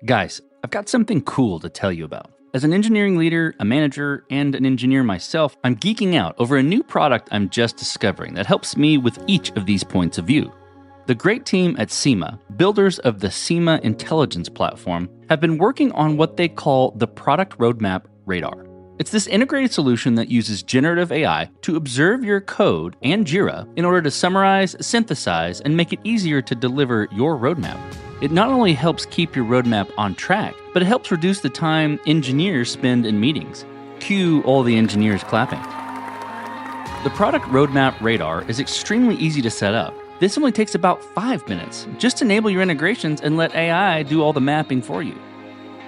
Guys, I've got something cool to tell you about. As an engineering leader, a manager, and an engineer myself, I'm geeking out over a new product I'm just discovering that helps me with each of these points of view. The great team at SEMA, builders of the SEMA Intelligence Platform, have been working on what they call the Product Roadmap Radar. It's this integrated solution that uses generative AI to observe your code and Jira in order to summarize, synthesize, and make it easier to deliver your roadmap. It not only helps keep your roadmap on track, but it helps reduce the time engineers spend in meetings. Cue all the engineers clapping. The Product Roadmap Radar is extremely easy to set up. This only takes about 5 minutes. Just enable your integrations and let AI do all the mapping for you.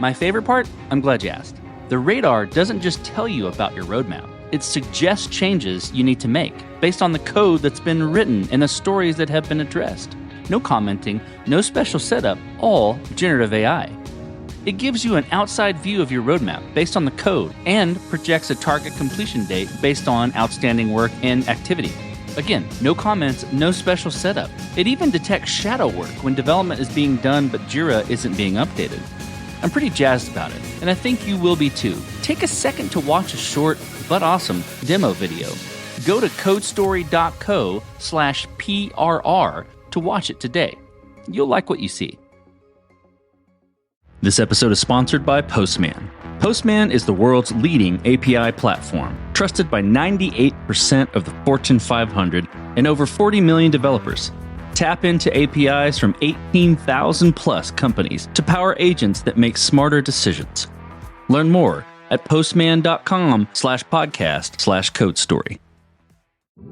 My favorite part? I'm glad you asked. The radar doesn't just tell you about your roadmap. It suggests changes you need to make based on the code that's been written and the stories that have been addressed. No commenting, no special setup, all generative AI. It gives you an outside view of your roadmap based on the code and projects a target completion date based on outstanding work and activity. Again, no comments, no special setup. It even detects shadow work when development is being done but Jira isn't being updated. I'm pretty jazzed about it, and I think you will be too. Take a second to watch a short but awesome demo video. Go to codestory.co/PRR to watch it today. You'll like what you see. This episode is sponsored by Postman. Postman is the world's leading API platform, trusted by 98% of the Fortune 500 and over 40 million developers. Tap into APIs from 18,000 plus companies to power agents that make smarter decisions. Learn more at postman.com/podcast/codestory.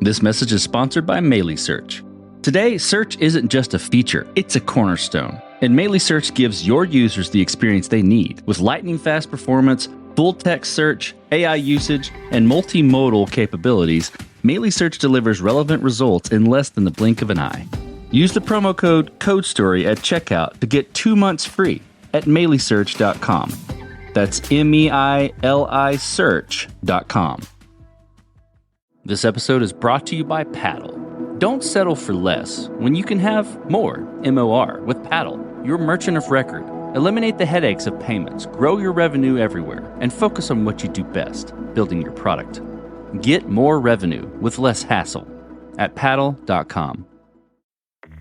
This message is sponsored by Melee Search. Today, search isn't just a feature, it's a cornerstone. And Melee Search gives your users the experience they need with lightning-fast performance, full-text search, AI usage, and multimodal capabilities. Melee Search delivers relevant results in less than the blink of an eye. Use the promo code CODESTORY at checkout to get 2 months free at meleesearch.com. That's MEILI search.com. This episode is brought to you by Paddle. Don't settle for less when you can have more, MOR, with Paddle, your merchant of record. Eliminate the headaches of payments, grow your revenue everywhere, and focus on what you do best, building your product. Get more revenue with less hassle at paddle.com.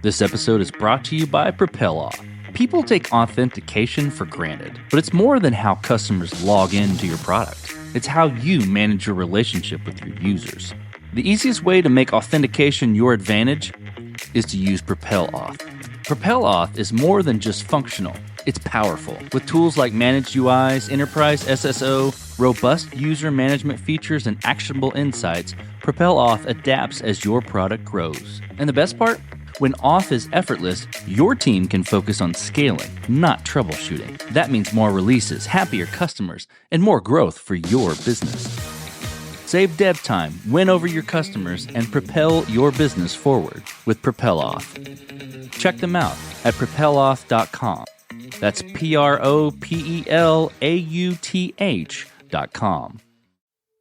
This episode is brought to you by PropelOff. People take authentication for granted, but it's more than how customers log into your product. It's how you manage your relationship with your users. The easiest way to make authentication your advantage is to use PropelOff. PropelOff is more than just functional. It's powerful. With tools like Managed UIs, Enterprise SSO, robust user management features, and actionable insights, PropelOff adapts as your product grows. And the best part? When Auth is effortless, your team can focus on scaling, not troubleshooting. That means more releases, happier customers, and more growth for your business. Save dev time, win over your customers, and propel your business forward with PropelOff. Check them out at propeloff.com. That's PROPELAUTH.com.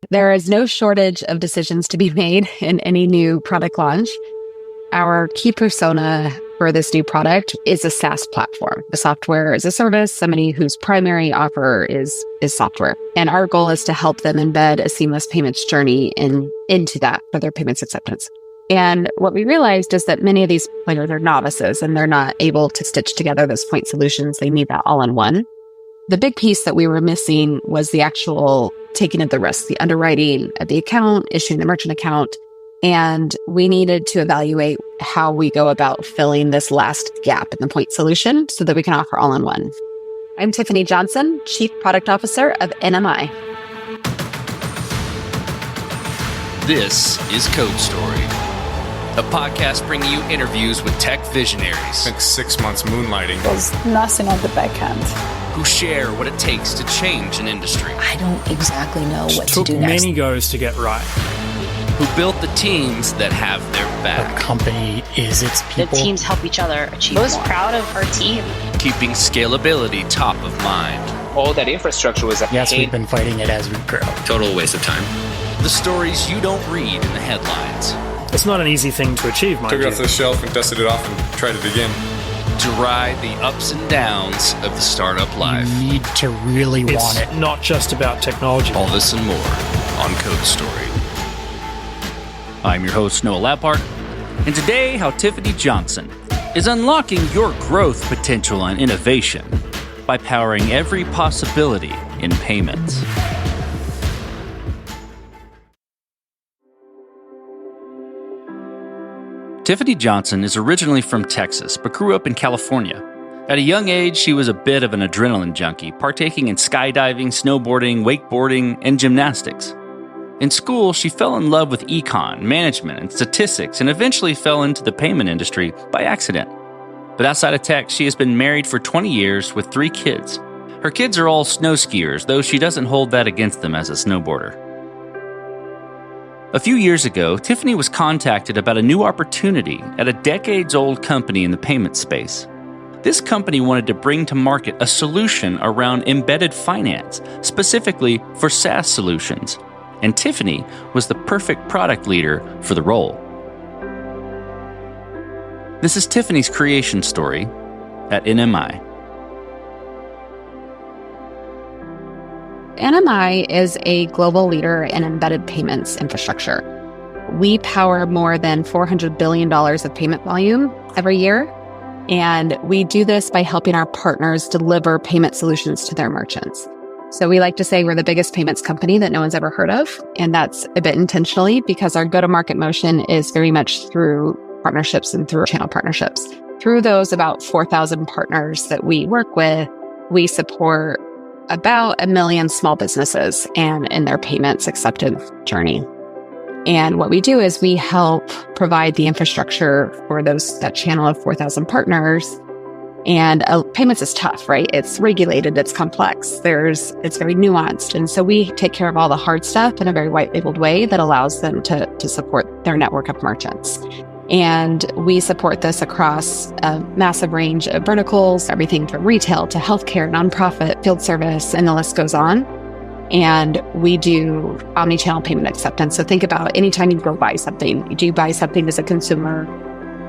There is no shortage of decisions to be made in any new product launch. Our key persona for this new product is a SaaS platform, a software as a service, somebody whose primary offer is software. And our goal is to help them embed a seamless payments journey into that for their payments acceptance. And what we realized is that many of these players are novices and they're not able to stitch together those point solutions. They need that all in one. The big piece that we were missing was the actual taking of the risk, the underwriting of the account, issuing the merchant account. And we needed to evaluate how we go about filling this last gap in the point solution so that we can offer all in one. I'm Tiffany Johnson, Chief Product Officer of NMI. This is Code Story, a podcast bringing you interviews with tech visionaries. Spent 6 months moonlighting. There's nothing on the back end. Who share what it takes to change an industry. I don't exactly know what to do Took next. many goes to get right. Who built the teams that have their A back. company is its people. The teams help each other achieve more. I was proud of our team. Keeping scalability top of mind. All that infrastructure was a Yes, pain. we've been fighting it as we grow. Total waste of time. The stories you don't read in the headlines. It's not an easy thing to achieve, mind Took it you. off the shelf and dusted it off and tried it again. to ride the ups and downs of the startup life. You need to really want it. It's not just about technology. All this and more on Code Story. I'm your host, Noah Lappart, and today, how Tiffany Johnson is unlocking your growth potential and innovation by powering every possibility in payments. Tiffany Johnson is originally from Texas, but grew up in California. At a young age, she was a bit of an adrenaline junkie, partaking in skydiving, snowboarding, wakeboarding, and gymnastics. In school, she fell in love with Econ, management, and statistics, and eventually fell into the payment industry by accident. But outside of tech, she has been married for 20 years with 3 kids. Her kids are all snow skiers, though she doesn't hold that against them as a snowboarder. A few years ago, Tiffany was contacted about a new opportunity at a decades-old company in the payment space. This company wanted to bring to market a solution around embedded finance, specifically for SaaS solutions, and Tiffany was the perfect product leader for the role. This is Tiffany's creation story at NMI. NMI is a global leader in embedded payments infrastructure. We power more than $400 billion of payment volume every year, and we do this by helping our partners deliver payment solutions to their merchants. So we like to say we're the biggest payments company that no one's ever heard of, and that's a bit intentionally because our go-to-market motion is very much through partnerships and through channel partnerships. Through those about 4,000 partners that we work with, we support about 1 million small businesses and in their payments acceptance journey. And what we do is we help provide the infrastructure for that channel of 4,000 partners. And payments is tough, right? It's regulated, it's complex, it's very nuanced. And so we take care of all the hard stuff in a very white labeled way that allows them to support their network of merchants. And we support this across a massive range of verticals, everything from retail to healthcare, nonprofit, field service, and the list goes on. And we do omni-channel payment acceptance. So think about anytime you go buy something, do you buy something as a consumer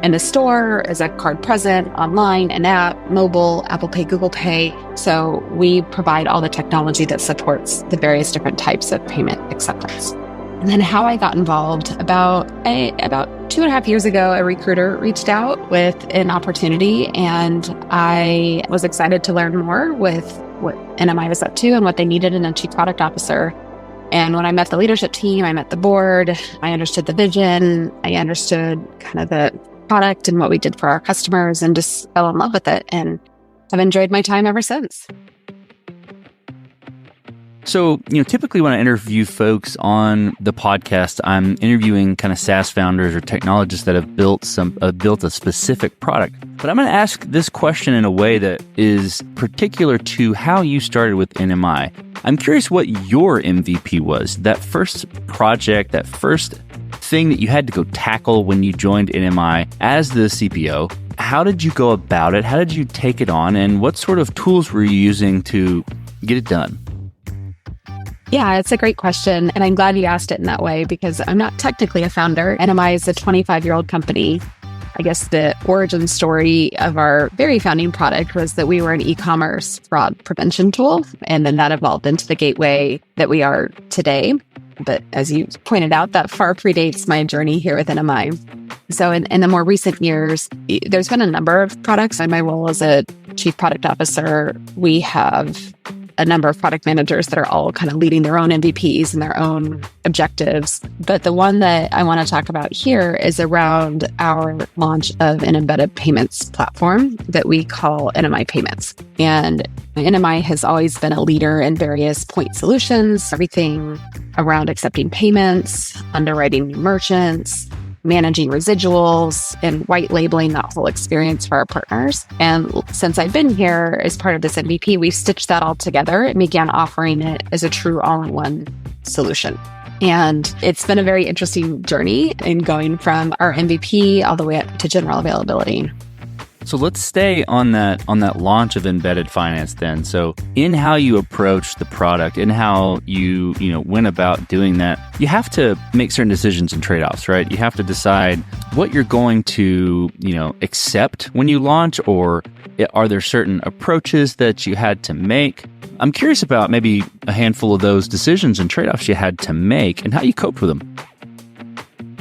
in a store, as a card present, online, an app, mobile, Apple Pay, Google Pay. So we provide all the technology that supports the various different types of payment acceptance. And then how I got involved, about 2.5 years ago, a recruiter reached out with an opportunity, and I was excited to learn more with what NMI was up to and what they needed in a chief product officer. And when I met the leadership team, I met the board, I understood the vision, I understood kind of the product and what we did for our customers, and just fell in love with it. And I've enjoyed my time ever since. So, typically when I interview folks on the podcast, I'm interviewing kind of SaaS founders or technologists that have built a specific product. But I'm going to ask this question in a way that is particular to how you started with NMI. I'm curious what your MVP was, that first project, that first thing that you had to go tackle when you joined NMI as the CPO. How did you go about it? How did you take it on? And what sort of tools were you using to get it done? Yeah, it's a great question. And I'm glad you asked it in that way because I'm not technically a founder. NMI is a 25-year-old company. I guess the origin story of our very founding product was that we were an e-commerce fraud prevention tool. And then that evolved into the gateway that we are today. But as you pointed out, that far predates my journey here with NMI. So in the more recent years, there's been a number of products. In my role as a chief product officer, we have a number of product managers that are all kind of leading their own MVPs and their own objectives. But the one that I want to talk about here is around our launch of an embedded payments platform that we call NMI Payments. And NMI has always been a leader in various point solutions, everything around accepting payments, underwriting new merchants, managing residuals, and white labeling that whole experience for our partners. And since I've been here as part of this MVP, we've stitched that all together and began offering it as a true all-in-one solution. And it's been a very interesting journey in going from our MVP all the way up to general availability. So let's stay on that launch of embedded finance then. So in how you approach the product and how you went about doing that, you have to make certain decisions and trade-offs, right? You have to decide what you're going to, accept when you launch, or are there certain approaches that you had to make? I'm curious about maybe a handful of those decisions and trade-offs you had to make and how you coped with them.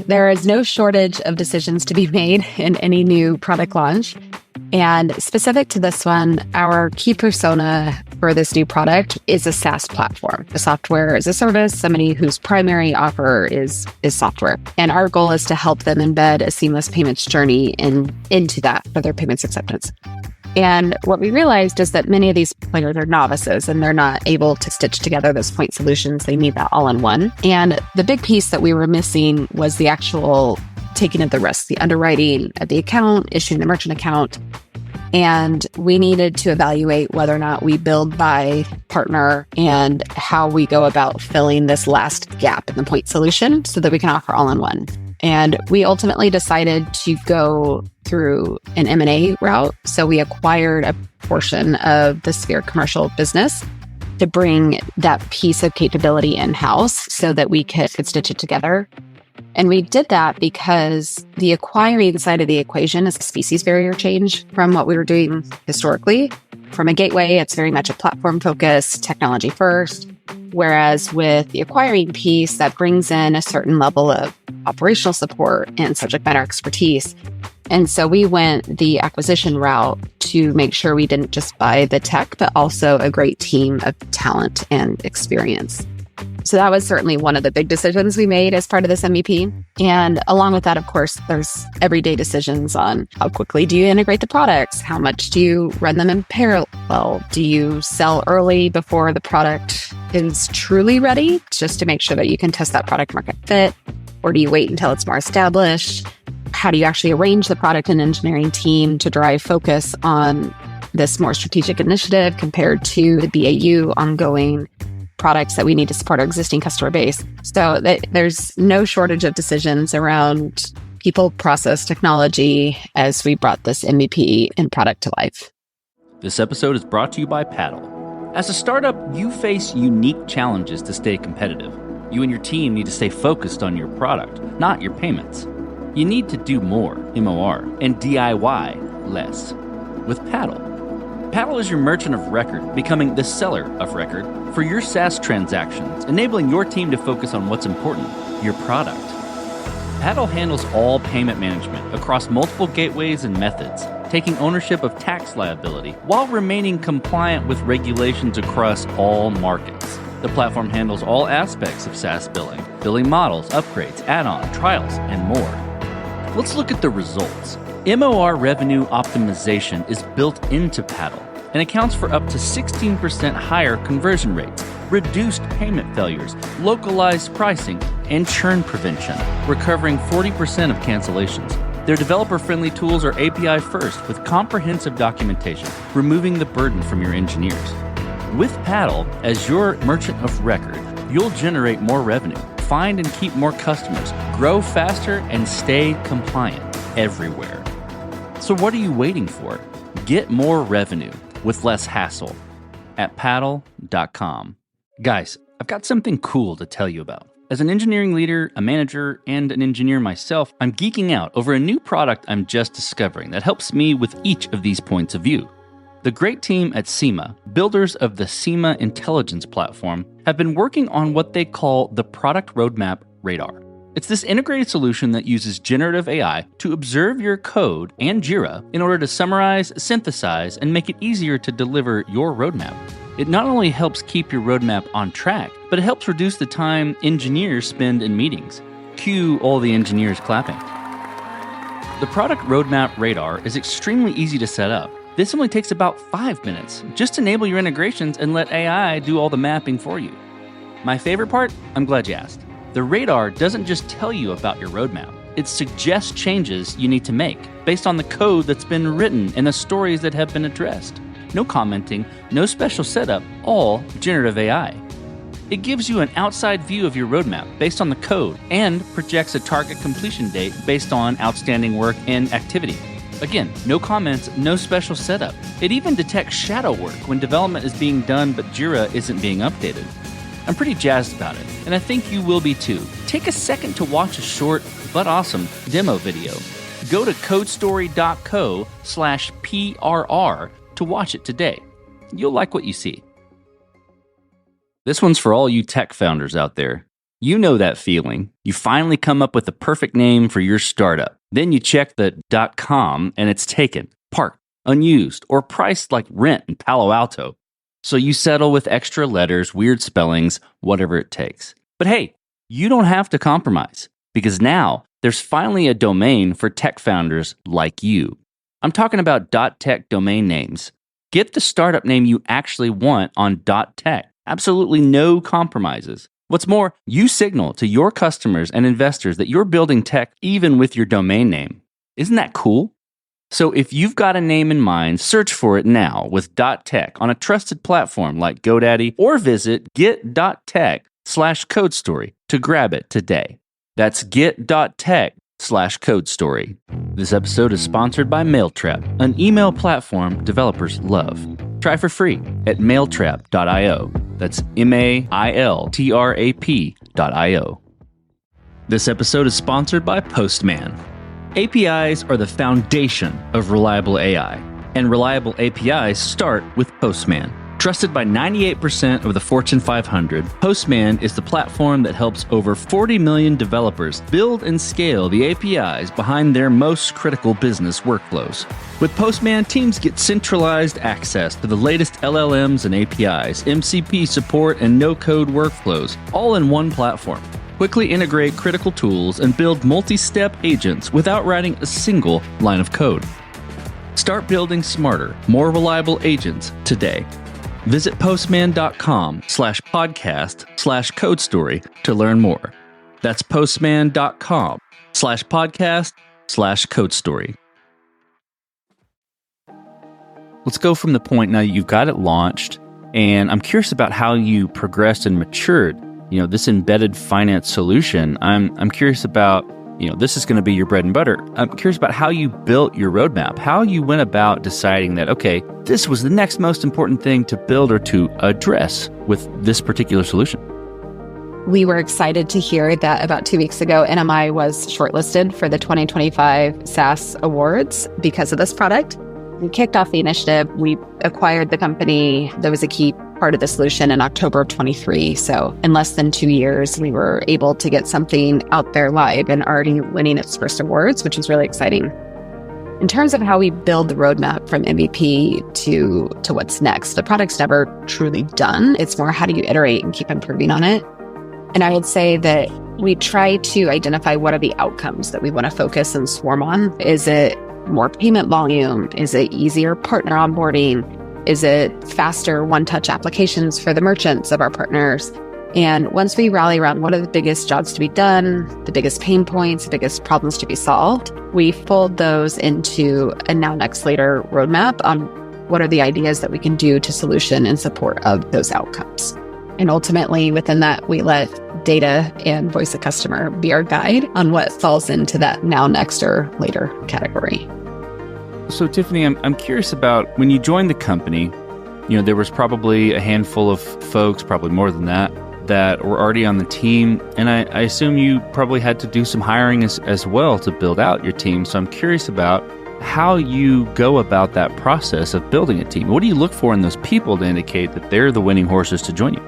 There is no shortage of decisions to be made in any new product launch. And specific to this one, our key persona for this new product is a SaaS platform, a software as a service, somebody whose primary offer is software. And our goal is to help them embed a seamless payments journey into that for their payments acceptance. And what we realized is that many of these players are novices and they're not able to stitch together those point solutions. They need that all in one. And the big piece that we were missing was the actual taking of the risk, the underwriting of the account, issuing the merchant account. And we needed to evaluate whether or not we build by partner and how we go about filling this last gap in the point solution so that we can offer all in one. And we ultimately decided to go through an M&A route. So we acquired a portion of the Sphere commercial business to bring that piece of capability in-house so that we could stitch it together. And we did that because the acquiring side of the equation is a species barrier change from what we were doing historically. From a gateway, it's very much a platform focus, technology first. Whereas with the acquiring piece, that brings in a certain level of operational support and subject matter expertise. And so we went the acquisition route to make sure we didn't just buy the tech, but also a great team of talent and experience. So that was certainly one of the big decisions we made as part of this MVP. And along with that, of course, there's everyday decisions on how quickly do you integrate the products? How much do you run them in parallel? Do you sell early before the product is truly ready, just to make sure that you can test that product market fit? Or do you wait until it's more established? How do you actually arrange the product and engineering team to drive focus on this more strategic initiative compared to the BAU ongoing products that we need to support our existing customer base? So there's no shortage of decisions around people, process, technology as we brought this MVP and product to life. This episode is brought to you by Paddle. As a startup, you face unique challenges to stay competitive. You and your team need to stay focused on your product, not your payments. You need to do more, MOR, and DIY less. With Paddle. Paddle is your merchant of record, becoming the seller of record for your SaaS transactions, enabling your team to focus on what's important, your product. Paddle handles all payment management across multiple gateways and methods, taking ownership of tax liability while remaining compliant with regulations across all markets. The platform handles all aspects of SaaS billing models, upgrades, add-on, trials, and more. Let's look at the results. MOR revenue optimization is built into Paddle and accounts for up to 16% higher conversion rates, reduced payment failures, localized pricing, and churn prevention, recovering 40% of cancellations. Their developer-friendly tools are API first with comprehensive documentation, removing the burden from your engineers. With Paddle as your merchant of record, you'll generate more revenue, find and keep more customers, grow faster, and stay compliant everywhere. So what are you waiting for? Get more revenue with less hassle at paddle.com. Guys, I've got something cool to tell you about. As an engineering leader, a manager, and an engineer myself, I'm geeking out over a new product I'm just discovering that helps me with each of these points of view. The great team at SEMA, builders of the SEMA Intelligence Platform, have been working on what they call the Product Roadmap Radar. It's this integrated solution that uses generative AI to observe your code and Jira in order to summarize, synthesize, and make it easier to deliver your roadmap. It not only helps keep your roadmap on track, but it helps reduce the time engineers spend in meetings. Cue all the engineers clapping. The Product Roadmap Radar is extremely easy to set up. This only takes about 5 minutes. Just enable your integrations and let AI do all the mapping for you. My favorite part? I'm glad you asked. The radar doesn't just tell you about your roadmap. It suggests changes you need to make based on the code that's been written and the stories that have been addressed. No commenting, no special setup, all generative AI. It gives you an outside view of your roadmap based on the code and projects a target completion date based on outstanding work and activity. Again, no comments, no special setup. It even detects shadow work when development is being done but Jira isn't being updated. I'm pretty jazzed about it, and I think you will be too. Take a second to watch a short but awesome demo video. Go to codestory.co/PRR to watch it today. You'll like what you see. This one's for all you tech founders out there. You know that feeling. You finally come up with the perfect name for your startup. Then you check the .com and it's taken, parked, unused, or priced like rent in Palo Alto. So you settle with extra letters, weird spellings, whatever it takes. But hey, you don't have to compromise, because now there's finally a domain for tech founders like you. I'm talking about .tech domain names. Get the startup name you actually want on .tech. Absolutely no compromises. What's more, you signal to your customers and investors that you're building tech even with your domain name. Isn't that cool? So if you've got a name in mind, search for it now with .tech on a trusted platform like GoDaddy, or visit get.tech/codestory to grab it today. That's get.tech/codestory. This episode is sponsored by Mailtrap, an email platform developers love. Try for free at mailtrap.io. That's mailtrap.io. This episode is sponsored by Postman. APIs are the foundation of reliable AI, and reliable APIs start with Postman. Trusted by 98% of the Fortune 500, Postman is the platform that helps over 40 million developers build and scale the APIs behind their most critical business workflows. With Postman, teams get centralized access to the latest LLMs and APIs, MCP support, and no-code workflows, all in one platform. Quickly integrate critical tools and build multi-step agents without writing a single line of code. Start building smarter, more reliable agents today. Visit postman.com/podcast/codestory to learn more. That's postman.com/podcast/codestory. Let's go from the point now you've got it launched, and I'm curious about how you progressed and matured. This embedded finance solution. I'm curious about, this is going to be your bread and butter. I'm curious about how you built your roadmap, how you went about deciding that, okay, this was the next most important thing to build or to address with this particular solution. We were excited to hear that about 2 weeks ago, NMI was shortlisted for the 2025 SaaS Awards because of this product. We kicked off the initiative. We acquired the company that was a key part of the solution in October of 23. So in less than 2 years, we were able to get something out there live and already winning its first awards, which is really exciting. In terms of how we build the roadmap from MVP to what's next, the product's never truly done. It's more, how do you iterate and keep improving on it? And I would say that we try to identify what are the outcomes that we want to focus and swarm on. Is it more payment volume? Is it easier partner onboarding? Is it faster one-touch applications for the merchants of our partners? And once we rally around what are the biggest jobs to be done, the biggest pain points, the biggest problems to be solved, we fold those into a now, next, later roadmap on what are the ideas that we can do to solution in support of those outcomes. And ultimately, within that, we let data and voice of customer be our guide on what falls into that now, next, or later category. So Tiffany, I'm curious about when you joined the company, there was probably a handful of folks, probably more than that were already on the team. And I assume you probably had to do some hiring as well to build out your team. So I'm curious about how you go about that process of building a team. What do you look for in those people to indicate that they're the winning horses to join you?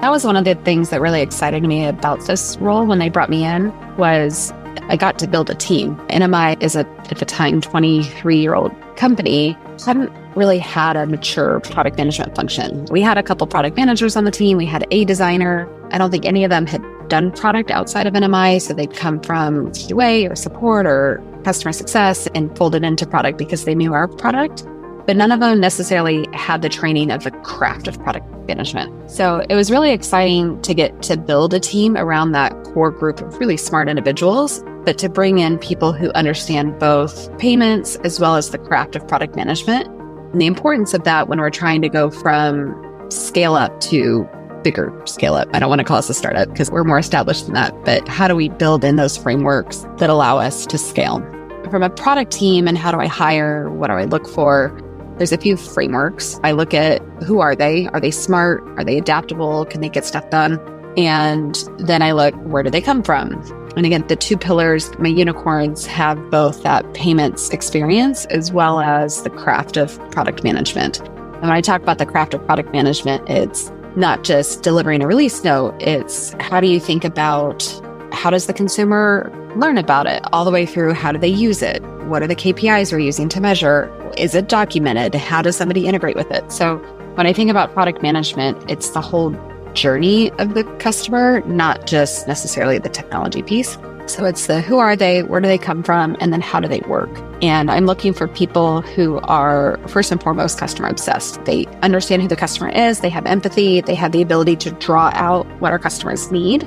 That was one of the things that really excited me about this role when they brought me in, was I got to build a team. NMI is at the time, 23-year-old company, hadn't really had a mature product management function. We had a couple product managers on the team. We had a designer. I don't think any of them had done product outside of NMI. So they'd come from QA or support or customer success and folded into product because they knew our product. But none of them necessarily had the training of the craft of product management. So it was really exciting to get to build a team around that core group of really smart individuals, but to bring in people who understand both payments as well as the craft of product management. And the importance of that when we're trying to go from scale up to bigger scale up. I don't want to call us a startup because we're more established than that, but how do we build in those frameworks that allow us to scale? from a product team and how do I hire, what do I look for? There's a few frameworks. I look at who are they? Are they smart? Are they adaptable? Can they get stuff done? And then I look, where do they come from? And again, the two pillars, my unicorns have both that payments experience as well as the craft of product management. And when I talk about the craft of product management, it's not just delivering a release note. It's how do you think about how does the consumer learn about it all the way through? How do they use it? What are the KPIs we're using to measure? Is it documented? How does somebody integrate with it? So when I think about product management, it's the whole journey of the customer, not just necessarily the technology piece. So it's the who are they, where do they come from, and then how do they work? And I'm looking for people who are first and foremost customer obsessed. They understand who the customer is, they have empathy, they have the ability to draw out what our customers need.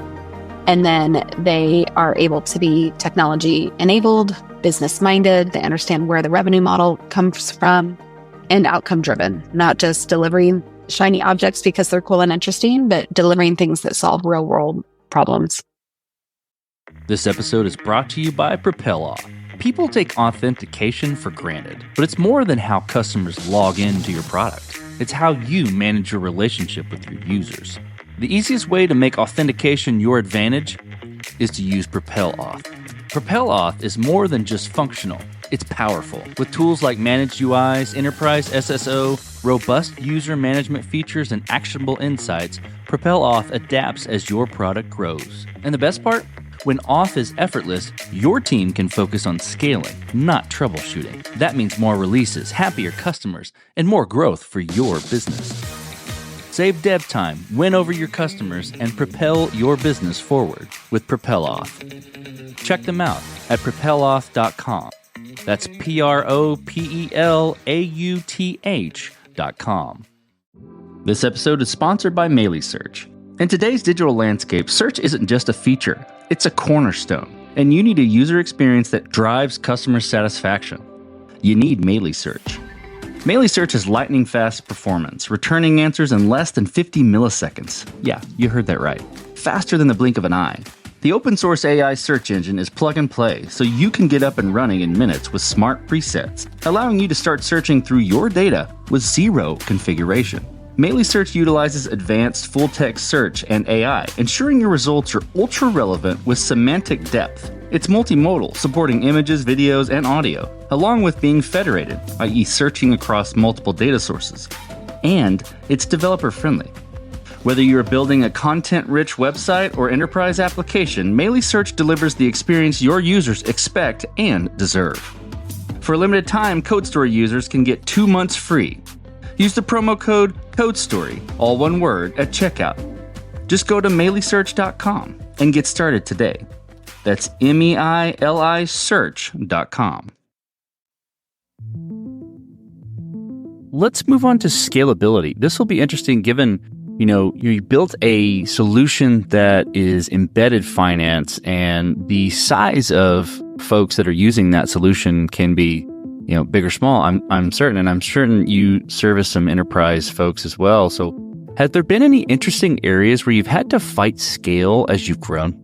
And then they are able to be technology enabled, business minded, they understand where the revenue model comes from, and outcome driven, not just delivering shiny objects because they're cool and interesting, but delivering things that solve real world problems. This episode is brought to you by Propel Off. People take authentication for granted, but it's more than how customers log into your product. It's how you manage your relationship with your users. The easiest way to make authentication your advantage is to use Propel Auth. Propel Auth is more than just functional. It's powerful. With tools like managed UIs, enterprise SSO, robust user management features, and actionable insights, Propel Auth adapts as your product grows. And the best part? When auth is effortless, your team can focus on scaling, not troubleshooting. That means more releases, happier customers, and more growth for your business. Save dev time, win over your customers, and propel your business forward with Propel Auth. Check them out at propelauth.com. That's propelauth.com. This episode is sponsored by Search. In today's digital landscape, search isn't just a feature, it's a cornerstone. And you need a user experience that drives customer satisfaction. You need Search. Search has lightning fast performance, returning answers in less than 50 milliseconds. Yeah, you heard that right. Faster than the blink of an eye. The open source AI search engine is plug and play, so you can get up and running in minutes with smart presets, allowing you to start searching through your data with zero configuration. Search utilizes advanced full-text search and AI, ensuring your results are ultra-relevant with semantic depth. It's multimodal, supporting images, videos, and audio, along with being federated, i.e. searching across multiple data sources. And it's developer-friendly. Whether you're building a content-rich website or enterprise application, Search delivers the experience your users expect and deserve. For a limited time, CodeStory users can get 2 months free. Use the promo code CODESTORY, all one word, at checkout. Just go to melisearch.com and get started today. That's MEILI search.com. Let's move on to scalability. This will be interesting given, you built a solution that is embedded finance, and the size of folks that are using that solution can be big or small, I'm certain, and I'm certain you service some enterprise folks as well. So has there been any interesting areas where you've had to fight scale as you've grown?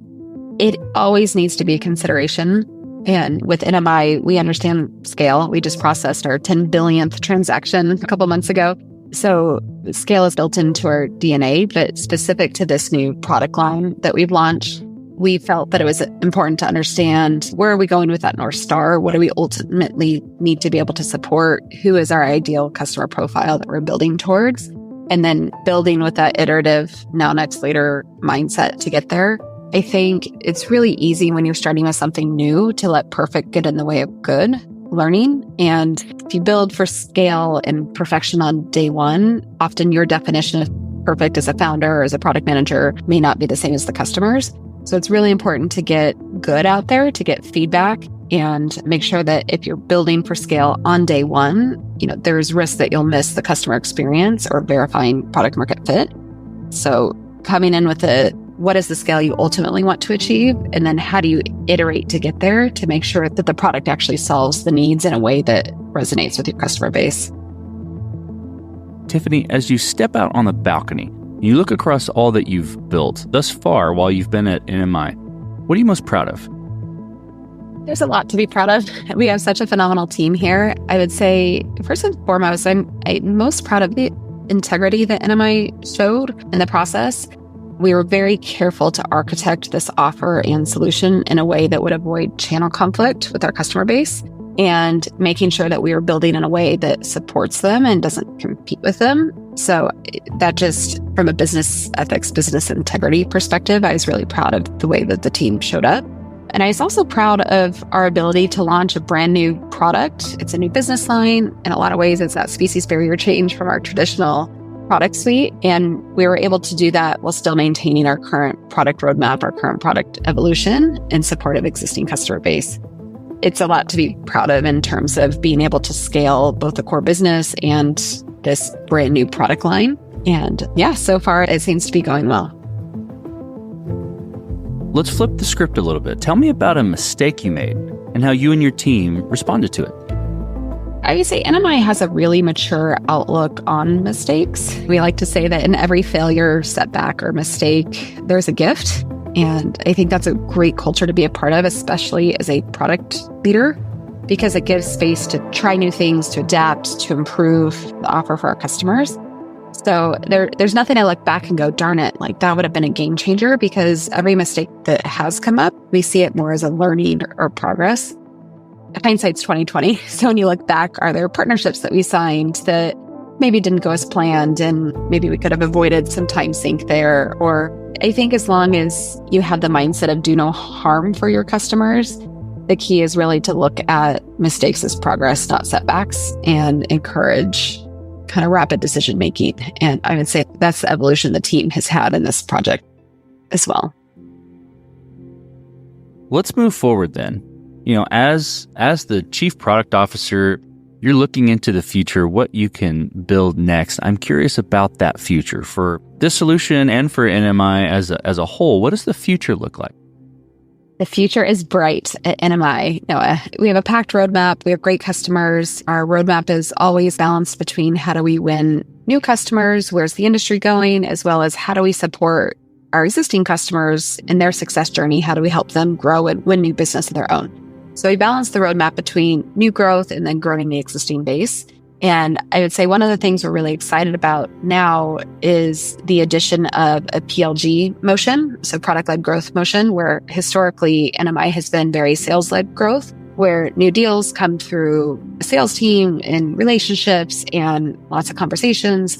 It always needs to be a consideration. And with NMI, we understand scale. We just processed our 10 billionth transaction a couple months ago. So scale is built into our DNA, but specific to this new product line that we've launched, we felt that it was important to understand where are we going with that North Star? What do we ultimately need to be able to support? Who is our ideal customer profile that we're building towards? And then building with that iterative now, next, later mindset to get there. I think it's really easy when you're starting with something new to let perfect get in the way of good learning. And if you build for scale and perfection on day one, often your definition of perfect as a founder or as a product manager may not be the same as the customer's. So it's really important to get good out there, to get feedback, and make sure that if you're building for scale on day one, there's risk that you'll miss the customer experience or verifying product market fit. So coming in with what is the scale you ultimately want to achieve? And then how do you iterate to get there to make sure that the product actually solves the needs in a way that resonates with your customer base? Tiffany, as you step out on the balcony, you look across all that you've built thus far while you've been at NMI, what are you most proud of? There's a lot to be proud of. We have such a phenomenal team here. I would say, first and foremost, I'm most proud of the integrity that NMI showed in the process. We were very careful to architect this offer and solution in a way that would avoid channel conflict with our customer base and making sure that we were building in a way that supports them and doesn't compete with them. So that just from a business ethics, business integrity perspective, I was really proud of the way that the team showed up. And I was also proud of our ability to launch a brand new product. It's a new business line. In a lot of ways, it's that species barrier change from our traditional product suite. And we were able to do that while still maintaining our current product roadmap, our current product evolution in support of existing customer base. It's a lot to be proud of in terms of being able to scale both the core business and this brand new product line. And yeah, so far it seems to be going well. Let's flip the script a little bit. Tell me about a mistake you made and how you and your team responded to it. I would say NMI has a really mature outlook on mistakes. We like to say that in every failure, setback, or mistake, there's a gift. And I think that's a great culture to be a part of, especially as a product leader, because it gives space to try new things, to adapt, to improve the offer for our customers. So there's nothing I look back and go, darn it, like that would have been a game changer, because every mistake that has come up, we see it more as a learning or progress. Hindsight's 2020. So when you look back, are there partnerships that we signed that maybe didn't go as planned and maybe we could have avoided some time sink there? Or I think as long as you have the mindset of do no harm for your customers, the key is really to look at mistakes as progress, not setbacks, and encourage kind of rapid decision making. And I would say that's the evolution the team has had in this project as well. Let's move forward then. You know, as the chief product officer, you're looking into the future, what you can build next. I'm curious about that future for this solution and for NMI as a whole. What does the future look like? The future is bright at NMI. We have a packed roadmap. We have great customers. Our roadmap is always balanced between how do we win new customers, where's the industry going, as well as how do we support our existing customers in their success journey? How do we help them grow and win new business of their own? So we balance the roadmap between new growth and then growing the existing base. And I would say one of the things we're really excited about now is the addition of a PLG motion, so product-led growth motion, where historically NMI has been very sales-led growth, where new deals come through a sales team and relationships and lots of conversations.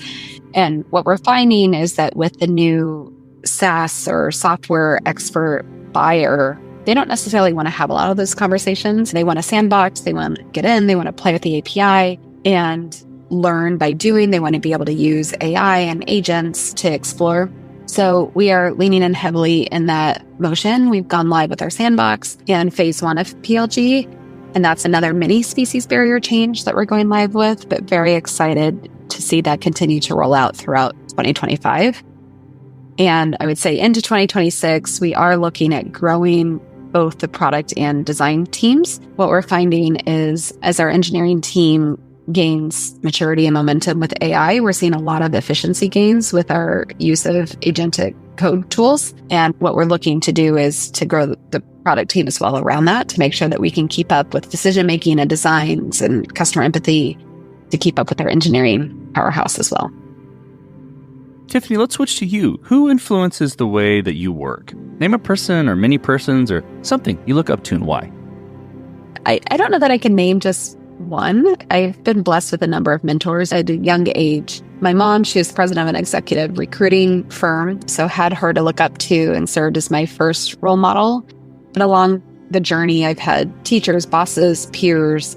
And what we're finding is that with the new SaaS or software expert buyer, they don't necessarily want to have a lot of those conversations. They want a sandbox, they want to get in, they want to play with the API and learn by doing. They want to be able to use AI and agents to explore. So we are leaning in heavily in that motion. We've gone live with our sandbox and phase 1 of PLG. And that's another mini species barrier change that we're going live with, but very excited to see that continue to roll out throughout 2025. And I would say into 2026, we are looking at growing both the product and design teams. What we're finding is as our engineering team gains maturity and momentum with AI, we're seeing a lot of efficiency gains with our use of agentic code tools. And what we're looking to do is to grow the product team as well around that to make sure that we can keep up with decision-making and designs and customer empathy to keep up with our engineering powerhouse as well. Tiffany, let's switch to you. Who influences the way that you work? Name a person or many persons or something you look up to and why. I don't know that I can name just one. I've been blessed with a number of mentors at a young age. My mom, she was president of an executive recruiting firm, so had her to look up to and served as my first role model. But along the journey, I've had teachers, bosses, peers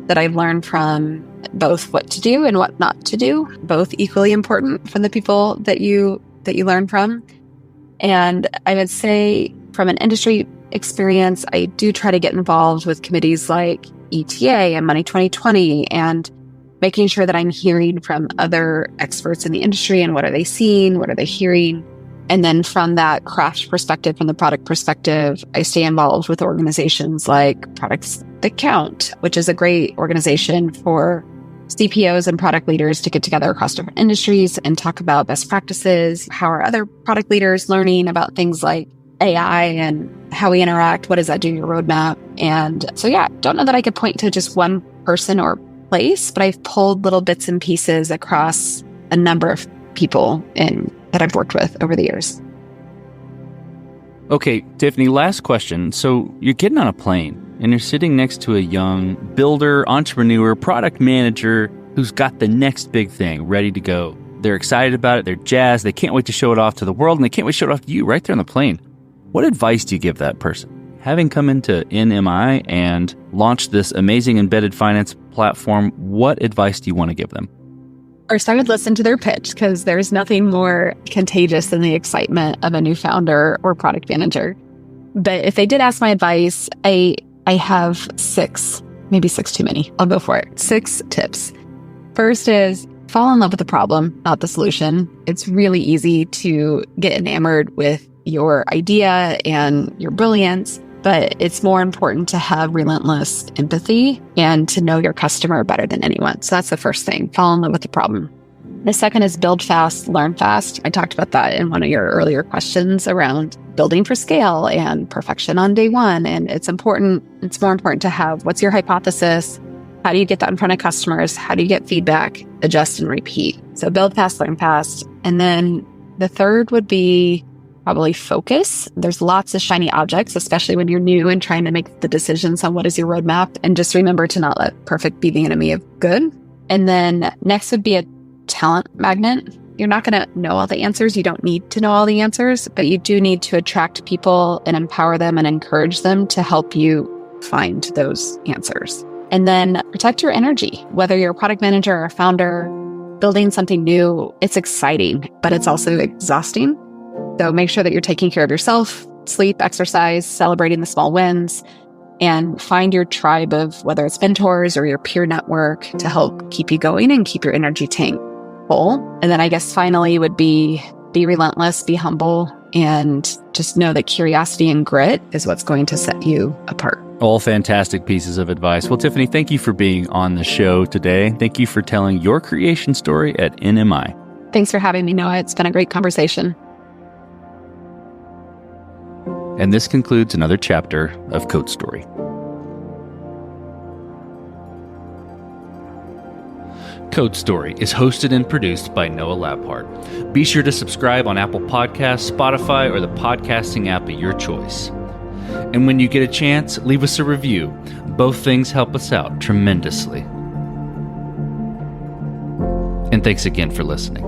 that I've learned from both what to do and what not to do, both equally important from the people that you learn from. And I would say from an industry experience, I do try to get involved with committees like ETA and Money 2020 and making sure that I'm hearing from other experts in the industry and what are they seeing, what are they hearing. And then from that craft perspective, from the product perspective, I stay involved with organizations like Products That Count, which is a great organization for CPOs and product leaders to get together across different industries and talk about best practices. How are other product leaders learning about things like AI and how we interact. What does that do to your roadmap? And so, yeah, don't know that I could point to just one person or place, but I've pulled little bits and pieces across a number of people that I've worked with over the years. Okay, Tiffany, last question. So you're getting on a plane and you're sitting next to a young builder, entrepreneur, product manager who's got the next big thing ready to go. They're excited about it. They're jazzed. They can't wait to show it off to the world, and they can't wait to show it off to you right there on the plane. What advice do you give that person? Having come into NMI and launched this amazing embedded finance platform, what advice do you want to give them? First, I would listen to their pitch, because there's nothing more contagious than the excitement of a new founder or product manager. But if they did ask my advice, I have 6, maybe 6 too many. I'll go for it. 6 tips. First is fall in love with the problem, not the solution. It's really easy to get enamored with your idea and your brilliance, but it's more important to have relentless empathy and to know your customer better than anyone. So that's the first thing. Fall in love with the problem. The second is build fast, learn fast. I talked about that in one of your earlier questions around building for scale and perfection on day one. And it's more important to have, what's your hypothesis? How do you get that in front of customers? How do you get feedback, adjust and repeat? So build fast, learn fast. And then the third would be probably focus. There's lots of shiny objects, especially when you're new and trying to make the decisions on what is your roadmap. And just remember to not let perfect be the enemy of good. And then next would be a talent magnet. You're not going to know all the answers. You don't need to know all the answers, but you do need to attract people and empower them and encourage them to help you find those answers. And then protect your energy. Whether you're a product manager or a founder, building something new, it's exciting, but it's also exhausting. So make sure that you're taking care of yourself, sleep, exercise, celebrating the small wins, and find your tribe of, whether it's mentors or your peer network, to help keep you going and keep your energy tank full. And then I guess finally would be relentless, be humble, and just know that curiosity and grit is what's going to set you apart. All fantastic pieces of advice. Well, Tiffany, thank you for being on the show today. Thank you for telling your creation story at NMI. Thanks for having me, Noah. It's been a great conversation. And this concludes another chapter of Code Story. Code Story is hosted and produced by Noah Labhart. Be sure to subscribe on Apple Podcasts, Spotify, or the podcasting app of your choice. And when you get a chance, leave us a review. Both things help us out tremendously. And thanks again for listening.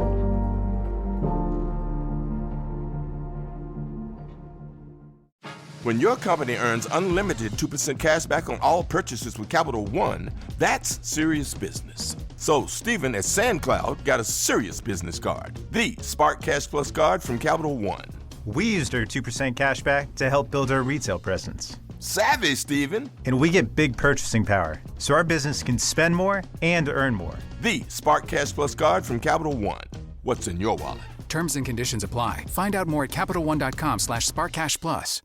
When your company earns unlimited 2% cash back on all purchases with Capital One, that's serious business. So Stephen at SandCloud got a serious business card, the Spark Cash Plus card from Capital One. We used our 2% cash back to help build our retail presence. Savvy, Stephen. And we get big purchasing power, so our business can spend more and earn more. The Spark Cash Plus card from Capital One. What's in your wallet? Terms and conditions apply. Find out more at CapitalOne.com/SparkCashPlus.